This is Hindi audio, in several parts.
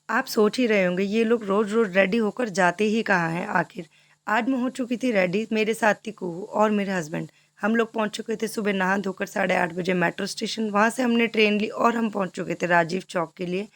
आप सोच ही रहे होंगे ये लोग रोज़ रोज़ रेडी होकर जाते ही कहाँ हैं आखिर। आज मैं हो चुकी थी रेडी, मेरे साथ थी कुहू और मेरे हस्बैंड। हम लोग पहुंच चुके थे सुबह नहा धोकर 8:30 बजे मेट्रो स्टेशन। वहां से हमने ट्रेन ली और हम पहुंच चुके थे राजीव चौक के लिए।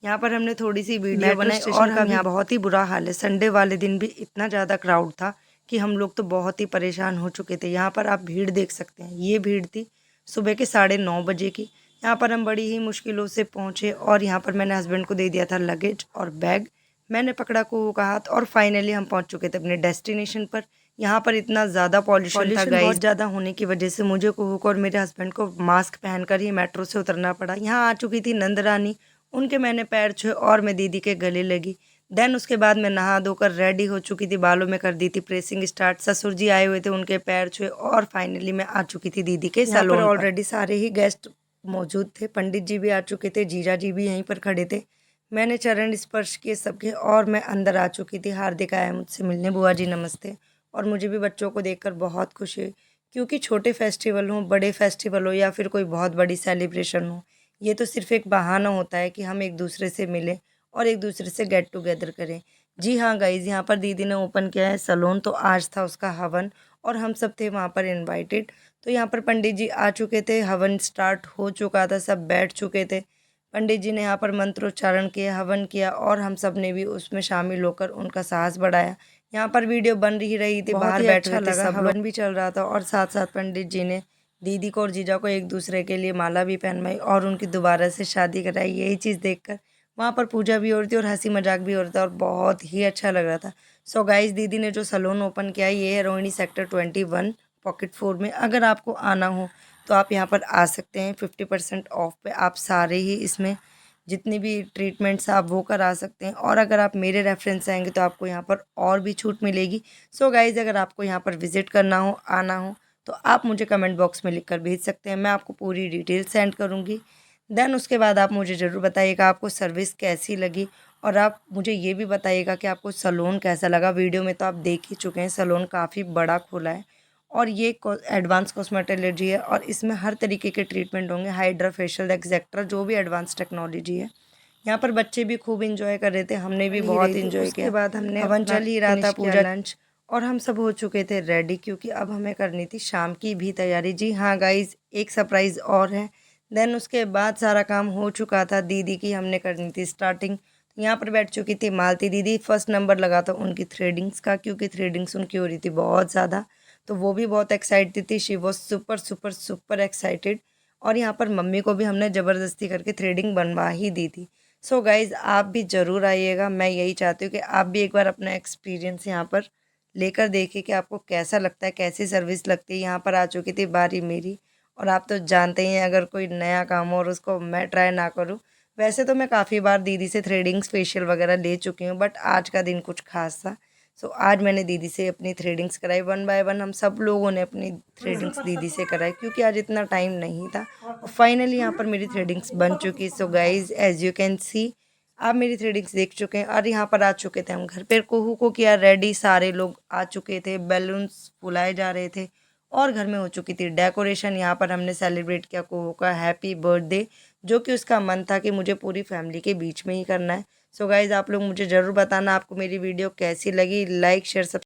यहाँ पर हमने थोड़ी सी वीडियो बनाई और हम यहाँ बहुत ही बुरा हाल है। संडे वाले दिन भी इतना ज़्यादा क्राउड था कि हम लोग तो बहुत ही परेशान हो चुके थे। यहाँ पर आप भीड़ देख सकते हैं, ये भीड़ थी सुबह के 9:30 बजे की। यहाँ पर हम बड़ी ही मुश्किलों से पहुँचे और यहाँ पर मैंने हस्बैंड को दे दिया था लगेज और बैग। मैंने पकड़ा कुहू का हाथ और फाइनली हम पहुँच चुके थे अपने डेस्टिनेशन पर। यहाँ पर इतना ज़्यादा पॉल्यूशन था गाइस, बहुत ज़्यादा होने की वजह से मुझे कुहू को और मेरे हस्बैंड को मास्क पहनकर ही मेट्रो से उतरना पड़ा। यहाँ आ चुकी थी नंदरानी, उनके मैंने पैर छुए और मैं दीदी के गले लगी। देन उसके बाद मैं नहा धोकर रेडी हो चुकी थी, बालों में कर दी थी प्रेसिंग स्टार्ट। ससुर जी आए हुए थे, उनके पैर छुए और फाइनली मैं आ चुकी थी दीदी के सैलून पर। ऑलरेडी सारे ही गेस्ट मौजूद थे, पंडित जी भी आ चुके थे, जीजा जी भी यहीं पर खड़े थे। मैंने चरण स्पर्श किए सबके और मैं अंदर आ चुकी थी। हार्दिक आया मुझसे मिलने, बुआ जी नमस्ते। और मुझे भी बच्चों को देखकर बहुत खुशी हुई, क्योंकि छोटे फेस्टिवल हों, बड़े फेस्टिवल हो या फिर कोई बहुत बड़ी सेलिब्रेशन हो, ये तो सिर्फ एक बहाना होता है कि हम एक दूसरे से मिलें और एक दूसरे से गेट टुगेदर करें। जी हाँ गाइज़, यहाँ पर दीदी ने ओपन किया है सैलून, तो आज था उसका हवन और हम सब थे वहाँ पर इनवाइटेड। तो यहाँ पर पंडित जी आ चुके थे, हवन स्टार्ट हो चुका था, सब बैठ चुके थे। पंडित जी ने यहाँ पर मंत्रोच्चारण किया, हवन किया और हम सब ने भी उसमें शामिल होकर उनका साहस बढ़ाया। यहाँ पर वीडियो बन ही रही थी, बाहर बैठ गए थे सब, हवन भी चल रहा था और साथ साथ पंडित जी ने दीदी को और जीजा को एक दूसरे के लिए माला भी पहनवाई और उनकी दोबारा से शादी कराई। यही चीज़ देखकर वहाँ पर पूजा भी हो रही थी और हंसी मजाक भी हो रहा था और बहुत ही अच्छा लग रहा था। सो गाइस, दीदी ने जो सैलून ओपन किया है ये है रोहिणी सेक्टर 21 पॉकेट 4 में। अगर आपको आना हो तो आप यहाँ पर आ सकते हैं। 50% ऑफ पे आप सारे ही इसमें जितनी भी ट्रीटमेंट्स आप वो करा सकते हैं और अगर आप मेरे रेफरेंस से आएंगे तो आपको यहाँ पर और भी छूट मिलेगी। सो गाइज़, अगर आपको यहाँ पर विज़िट करना हो, आना हो, तो आप मुझे कमेंट बॉक्स में लिख कर भेज सकते हैं। मैं आपको पूरी डिटेल सेंड करूँगी। देन उसके बाद आप मुझे ज़रूर बताइएगा आपको सर्विस कैसी लगी और आप मुझे ये भी बताइएगा कि आपको सैलून कैसा लगा। वीडियो में तो आप देख ही चुके हैं, सैलून काफ़ी बड़ा खुला है और ये एडवांस कॉस्मेटोलॉजी है और इसमें हर तरीके के ट्रीटमेंट होंगे, हाइड्रा फेशियल एक्सेट्रा, जो भी एडवांस टेक्नोलॉजी है। यहाँ पर बच्चे भी खूब इंजॉय कर रहे थे, हमने भी बहुत इंजॉय किया। उसके बाद हमने हवन चल ही रहा था, पूजा लंच और हम सब हो चुके थे रेडी, क्योंकि अब हमें करनी थी शाम की भी तैयारी। जी हाँ गाइज, एक सरप्राइज़ और है। देन उसके बाद सारा काम हो चुका था, दीदी की हमने करनी थी स्टार्टिंग। यहाँ पर बैठ चुकी थी मालती दीदी, फर्स्ट नंबर लगा था उनकी थ्रेडिंग्स का, क्योंकि थ्रेडिंग्स उनकी हो रही थी बहुत ज़्यादा, तो वो भी बहुत एक्साइटेड थी। She was super super super excited. और यहाँ पर मम्मी को भी हमने ज़बरदस्ती करके थ्रेडिंग बनवा ही दी थी। सो गाइज़, आप भी ज़रूर आइएगा। मैं यही चाहती हूँ कि आप भी एक बार अपना एक्सपीरियंस यहाँ पर लेकर देखिए कि आपको कैसा लगता है, कैसी सर्विस लगती है। यहाँ पर आ चुकी थी बारी मेरी और आप तो जानते ही हैं अगर कोई नया काम हो और उसको मैं ट्राई ना करूँ। वैसे तो मैं काफ़ी बार दीदी से थ्रेडिंग्स फेशियल वगैरह ले चुकी हूँ, बट आज का दिन कुछ खास था। सो आज मैंने दीदी से अपनी थ्रेडिंग्स कराई, 1 बाय 1 हम सब लोगों ने अपनी थ्रेडिंग्स दीदी से कराई, क्योंकि आज इतना टाइम नहीं था। और फाइनली यहाँ पर मेरी थ्रेडिंग्स बन चुकी। So guys, as you can see, आप मेरी थ्रेडिंग्स देख चुके हैं और यहाँ पर आ चुके थे हम घर पर। कुहू को किया रेडी, सारे लोग आ चुके थे, बैलून्स फुलाए जा रहे थे और घर में हो चुकी थी डेकोरेशन। यहाँ पर हमने सेलिब्रेट किया कुहू का हैप्पी बर्थडे, जो कि उसका मन था कि मुझे पूरी फैमिली के बीच में ही करना है। सो गाइज़, आप लोग मुझे ज़रूर बताना आपको मेरी वीडियो कैसी लगी। लाइक शेयर सब